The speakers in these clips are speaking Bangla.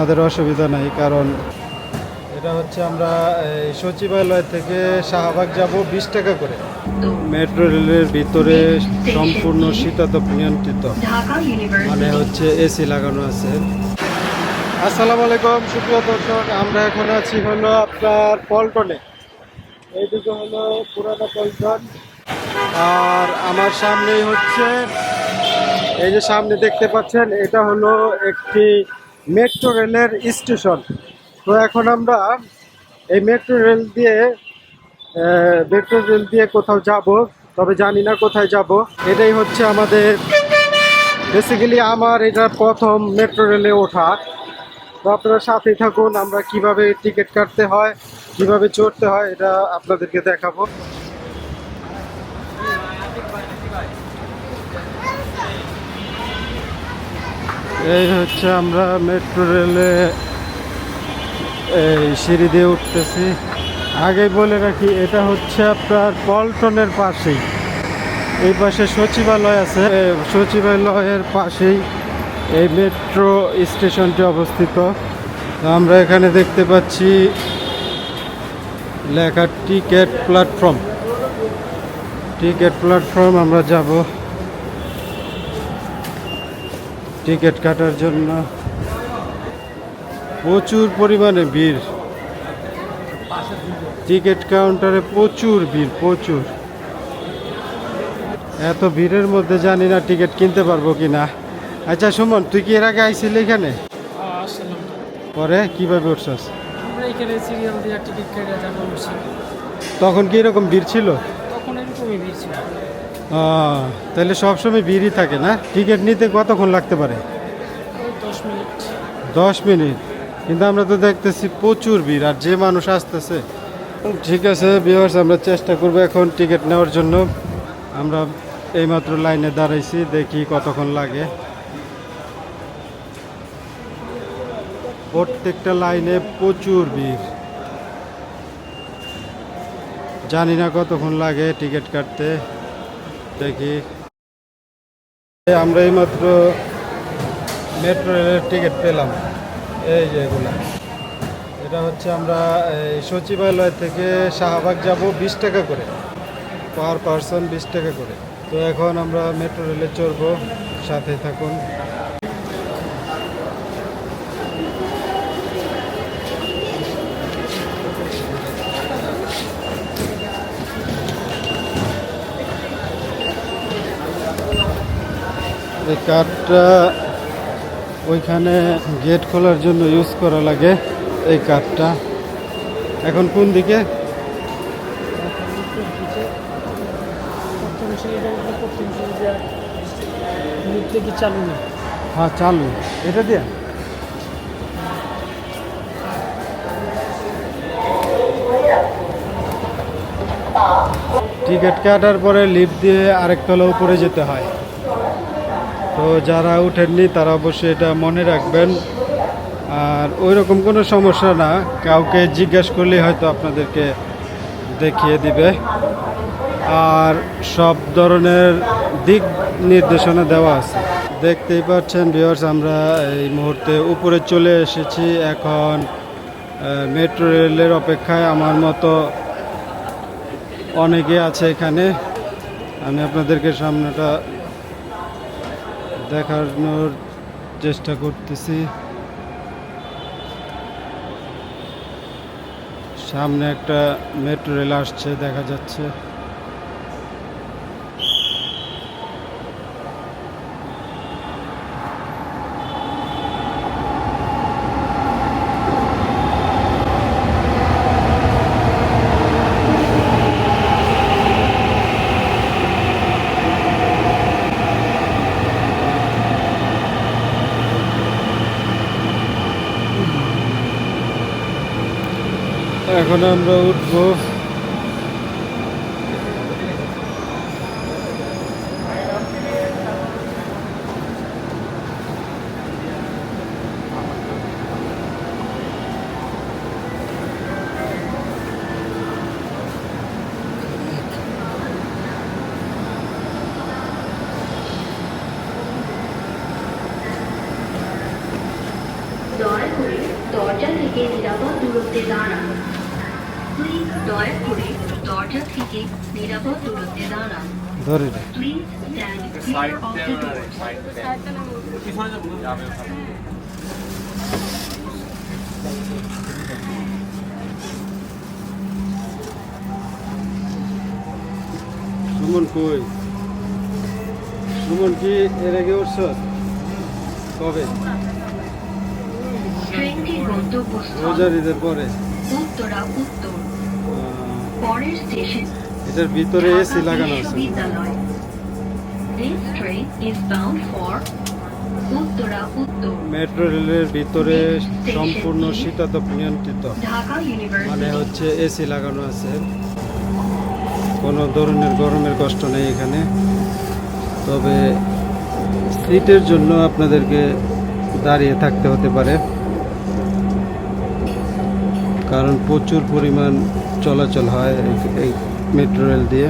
আমাদের অসুবিধা নাই, কারণ এটা হচ্ছে আমরা এই সচিবালয় থেকে শাহবাগ যাব 20 টাকা করে। মেট্রো রেলের ভিতরে সম্পূর্ণ শীতাতপ নিয়ন্ত্রিত, মানে হচ্ছে এসি লাগানো আছে। আসসালামু আলাইকুম সুপ্রিয় দর্শক, আমরা এখন আছি হলো আপনার পল্টনে। এইদিকে হলো পুরানো পল্টন, আর আমার সামনেই হচ্ছে এই যে সামনে দেখতে পাচ্ছেন, এটা হলো একটি মেট্রো রেলের স্টেশন। তো এখন আমরা এই মেট্রো রেল দিয়ে কোথাও যাব, তবে জানি না কোথায় যাব। এটাই হচ্ছে আমাদের বেসিক্যালি আমার এটা প্রথম মেট্রো রেলে ওঠা। তো আপনারা সাথেই থাকুন, আমরা কিভাবে টিকিট কাটতে হয়, কিভাবে চড়তে হয়, এটা আপনাদেরকে দেখাবো। এই হচ্ছে আমরা মেট্রো রেলে এই সিঁড়ি দিয়ে উঠতেছি। আগেই বলে রাখি, এটা হচ্ছে আপনার পল্টনের পাশেই, এই পাশে সচিবালয় আছে, সচিবালয়ের পাশেই এই মেট্রো স্টেশনটি অবস্থিত। আমরা এখানে দেখতে পাচ্ছি লেখা টিকিট প্ল্যাটফর্ম। আমরা যাব টিকিট কাটার জন্য। প্রচুর পরিমাণে ভিড়, টিকিট কাউন্টারে প্রচুর ভিড়, প্রচুর। এত ভিড়ের মধ্যে জানি না টিকিট কিনতে পারবো কিনা। আচ্ছা সুমন, তুই কি এর আগে আইছিলি এখানে? পরে কিভাবে উঠছস? তখন কি এরকম ভিড় ছিল? তাহলে সবসময় ভিড়ই থাকে না? টিকিট নিতে কতক্ষণ লাগতে পারে? 10 মিনিট। কিন্তু আমরা তো দেখতেছি প্রচুর ভিড়, আর যে মানুষ আসতেছে। ঠিক আছে ভিউয়ার্স, আমরা চেষ্টা করবো এখন টিকিট নেওয়ার জন্য। আমরা এইমাত্র লাইনে দাঁড়াইছি, দেখি কতক্ষণ লাগে। প্রত্যেকটা লাইনে প্রচুর ভিড়, জানি না কতক্ষণ লাগে টিকিট কাটতে। দেখি, আমরা এইমাত্র মেট্রো রেলের টিকিট পেলাম। এই যে এগুলা, এটা হচ্ছে আমরা এই সচিবালয় থেকে শাহবাগ যাব 20 টাকা করে, পার পারসন 20 টাকা করে। তো এখন আমরা মেট্রো রেলে চড়বো, সাথে থাকুন। এই কার্ডটা ওইখানে গেট খোলার জন্য ইউজ করা লাগে, এই কার্ডটা। এখন কোন দিকে? চালু না? হ্যাঁ চালু, এটা দিয়ে। টিকিট কাটার পরে লিফট দিয়ে আরেক তলা উপরে যেতে হয়। তো যারা উঠেননি তারা অবশ্যই এটা মনে রাখবেন। আর ওই রকম কোনো সমস্যা না, কাউকে জিজ্ঞেস করলেই হয়তো আপনাদেরকে দেখিয়ে দিবে। আর সব ধরনের দিক নির্দেশনা দেওয়া আছে। দেখতেই পাচ্ছেন ভিউয়ার্স, আমরা এই মুহূর্তে উপরে চলে এসেছি। এখন মেট্রো রেলের অপেক্ষায় আমার মতো অনেকে আছে এখানে। আমি আপনাদেরকে সামনেটা দেখানোর চেষ্টা করতেছি। সামনে একটা মেট্রো রেল আসছে, দেখা যাচ্ছে। এখন আমরা উঠবো। দয়া করে থেকে নিরাপদ দূরত্বে দাঁড়ান। প্লিজ দয়া করে দরজা থেকে নিরাপদ দূরত্বে দাঁড়ান। ধরে রে। Please stand clear of the doors. Suman কই? সুমন কি এর আগে উঠছ? কবে? ট্রেনটির গন্তব্যস্থল রোজার ঈদের পরে। উত্তরা উত্তর। আহ, পরের স্টেশন এটার ভিতরে এসি লাগানো আছে। বিশ্ববিদ্যালয়। This train is bound for Uttara উত্তর। মেট্রো রেলের ভিতরে সম্পূর্ণ শীতাতপ নিয়ন্ত্রিত, ঢাকা মানে ইউনিভার্সিটি। হচ্ছে এসি লাগানো আছে। কোনো ধরনের গরমের কষ্ট নেই এখানে। তবে সিটের জন্য আপনাদেরকে দাঁড়িয়ে থাকতে হতে পারে, কারণ প্রচুর পরিমাণ চলাচল হয় এই মেট্রো রেল দিয়ে।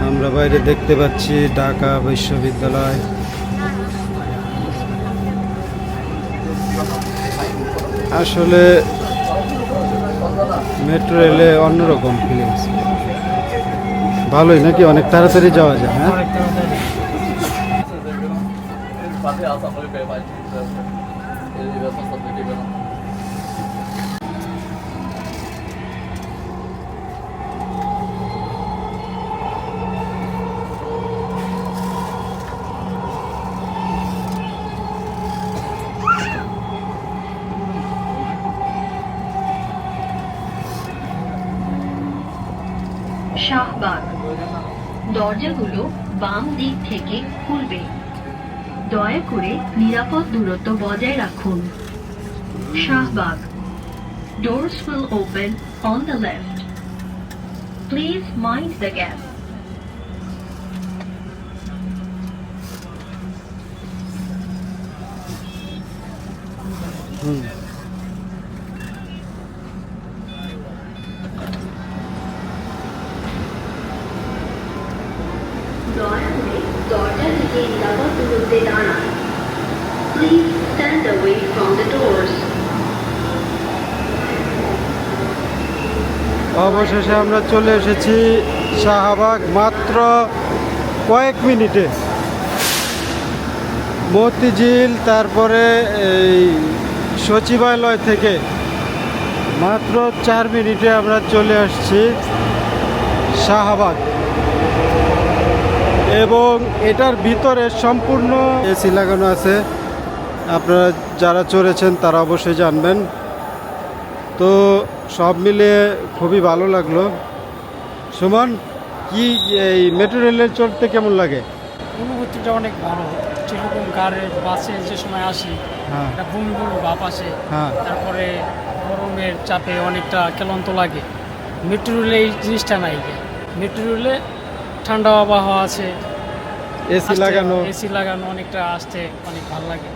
আমরা বাইরে দেখতে পাচ্ছি ঢাকা বিশ্ববিদ্যালয়। আসলে মেট্রো রেলে অন্যরকম ফিলিংস। ভালোই নাকি? অনেক তাড়াতাড়ি যাওয়া যায়। হ্যাঁ, অনেক তাড়াতাড়ি। শাহবাগ। দরজাগুলো বাম দিক থেকে খুলবে। দয়া করে নিরাপদ দূরত্ব বজায় রাখুন। Shahbag. Doors will open on the left. Please mind the gap. হুম। দয়া করে দরজা থেকে নিরাপদ দূরত্বে দাঁড়ান। Please stand away from the doors. অবশেষে আমরা চলে এসেছি শাহবাগ। মাত্র কয়েক মিনিটে মতিঝিল, তারপরে এই সচিবালয় থেকে মাত্র 4 মিনিটে আমরা চলে আসছি শাহবাগ। এবং এটার ভিতরে সম্পূর্ণ এসি লাগানো আছে। আপনারা যারা চড়েছেন তারা অবশ্যই জানবেন। তো সব মিলিয়ে খুবই ভালো লাগলো। সুমন, কি এই মেট্রো রেলে চড়তে কেমন লাগে? অনুভূতিটা অনেক ভালো। যেরকম কারে বাসে যে সময় আসি, হ্যাঁ একটা বমি বমি ভাব আসে। হ্যাঁ তারপরে গরমের চাপে অনেকটা ক্লান্ত লাগে। মেট্রো রেলে এই জিনিসটা নাই। মেট্রো রেলে ঠান্ডা আবহাওয়া আছে, এসি লাগানো। এসি লাগানো, অনেকটা আসতে অনেক ভালো লাগে।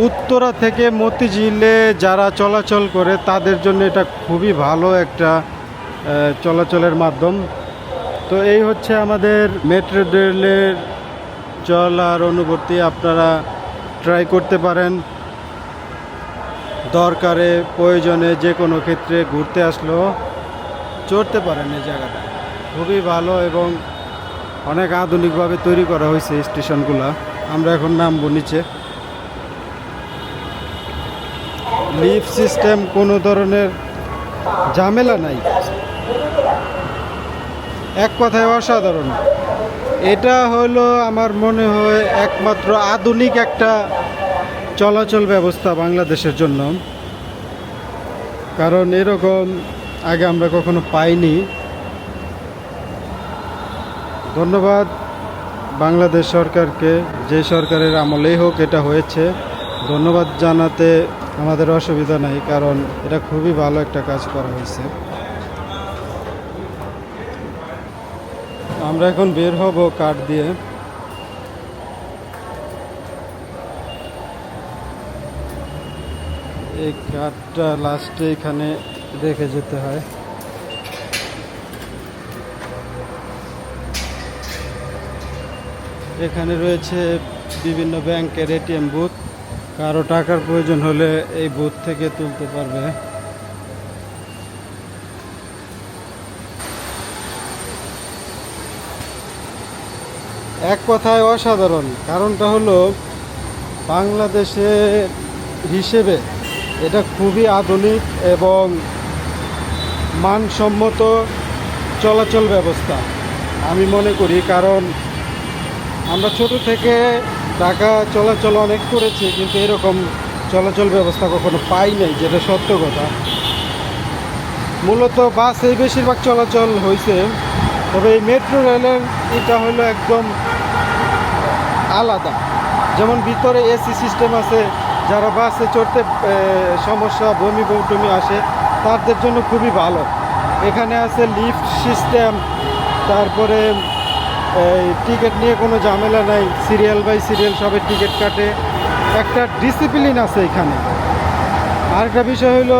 উত্তরা থেকে মতিঝিলে যারা চলাচল করে তাদের জন্য এটা খুবই ভালো একটা চলাচলের মাধ্যম। তো এই হচ্ছে আমাদের মেট্রো রেলের চলার অনুভূতি। আপনারা ট্রাই করতে পারেন। দরকারে প্রয়োজনে যে কোনো ক্ষেত্রে ঘুরতে আসলেও চড়তে পারেন এই জায়গাটা। খুবই ভালো এবং অনেক আধুনিকভাবে তৈরি করা হয়েছে স্টেশনগুলো। আমরা এখন নামবো নিচে। লিফট সিস্টেম, কোনো ধরনের ঝামেলা নাই। এক কথায় অসাধারণ। এটা হলো আমার মনে হয় একমাত্র আধুনিক একটা চলাচল ব্যবস্থা বাংলাদেশের জন্য, কারণ এরকম আগে আমরা কখনো পাইনি। ধন্যবাদ বাংলাদেশ সরকারকে, যে সরকারের আমলেই হোক এটা হয়েছে। ধন্যবাদ জানাতে আমাদের অসুবিধা নাই, কারণ এটা খুবই ভালো একটা কাজ করা হয়েছে। আমরা এখন বের হব কার্ড দিয়ে। এই কার্ডটা লাস্টে এখানে রেখে যেতে হয়। এখানে রয়েছে বিভিন্ন ব্যাংকের এটিএম বুথ। কারো টাকার প্রয়োজন হলে এই বুথ থেকে তুলতে পারবে। এক কথায় অসাধারণ। কারণটা হলো বাংলাদেশে হিসেবে এটা খুবই আধুনিক এবং মানসম্মত চলাচল ব্যবস্থা আমি মনে করি। কারণ আমরা ছোট থেকে ঢাকা চলাচল অনেক করেছি, কিন্তু এরকম চলাচল ব্যবস্থা কখনো পাই নাই, যেটা সত্য কথা। মূলত বাসে বেশিরভাগ চলাচল হয়েছে, তবে এই মেট্রো রেলের এটা হলো একদম আলাদা। যেমন ভিতরে এসি সিস্টেম আছে, যারা বাসে চড়তে সমস্যা, বমি বমি আসে, তাদের জন্য খুবই ভালো। এখানে আছে লিফট সিস্টেম, তারপরে টিকিট নিয়ে কোনো ঝামেলা নাই, সিরিয়াল বাই সিরিয়াল সবে টিকিট কাটে, একটা ডিসিপ্লিন আছে এখানে। আরেকটা বিষয় হলো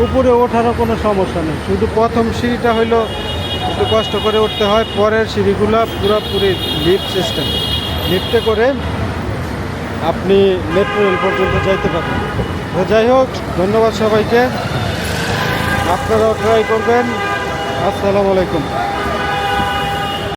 উপরে ওঠারও কোনো সমস্যা নেই, শুধু প্রথম সিঁড়িটা হলো একটু কষ্ট করে উঠতে হয়, পরের সিঁড়িগুলো পুরোপুরি লিফট সিস্টেম। লিফটে করে আপনি মেট্রো রেল পর্যন্ত যাইতে পারবেন। তো যাই হোক, ধন্যবাদ সবাইকে, আপনারাও ট্রাই করবেন। আসসালামু আলাইকুম।